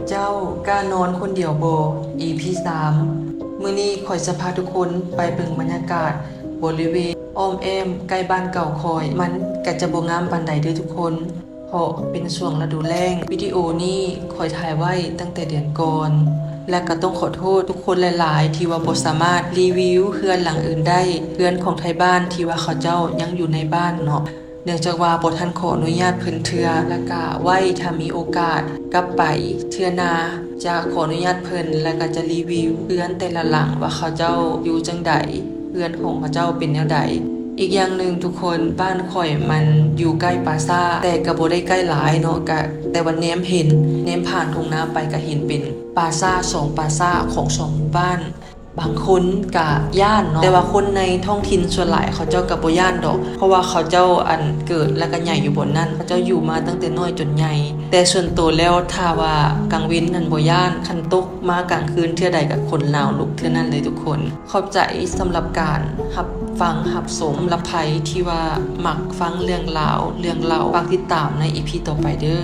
เจ้ากล้านอนคนเดียวบ่ EP 3มื้อนี้ข่อยจะพาทุกคนไปเบิ่งบรรยากาศบริเวณอ้อมแอมใกล้บ้านเก่าคอยมันก็จะบ่งามปานใดเด้อทุกคนเพราะเป็นช่วงฤดูแล้งวิดีโอนี้ข่อยถ่ายไว้ตั้งแต่เดือนก่อนและก็ต้องขอโทษทุกคนหลายๆที่ว่าบ่สามารถรีวิวเรือนหลังอื่นได้เรือนของไทยบ้านที่ว่าเขาเจ้ายังอยู่ในบ้านเนาะเนื่องจากว่าบ่ทันขออนุญาตเพิ่นเทื่อและก็ไว้ถ้ามีโอกาสกลับไปเทื่อหน้าจะขออนุญาตเพิ่นและก็จะรีวิวเรือนแต่ละหลังว่าเขาเจ้าอยู่จังใดเรือนของเขาเจ้าเป็นแนวใดอีกอย่างหนึ่งทุกคนบ้านข่อยมันอยู่ใกล้ปราสาทแต่ก็บ่ได้ใกล้หลายเนาะก็แต่ว่าแนมเห็นแนมผ่านทุ่งนาไปก็เห็นเป็นปราสาท2ปราสาทของ2หมู่บ้านบางคนก็ย่านเนาะแต่ว่าคนในท้องถิ่นส่วนหลายเขาเจ้าก็บ่ย่านดอกเพราะว่าเขาเจ้าอันเกิดและก็ใหญ่อยู่บนนั้นเขาเจ้าอยู่มาตั้งแต่น้อยจนใหญ่แต่ส่วนตัวแล้วถ้าว่ากลางวินนั้นบ่ย่านคันตกมากลางคืนเทื่อใดก็คนลาวลุกเทื่อนั้นเลยทุกคนขอบใจสำหรับการรับฟังรับชมรับไผที่ว่ามักฟังเรื่องราวเรื่องเล่าฝากติดตามใน EP ต่อไปเด้อ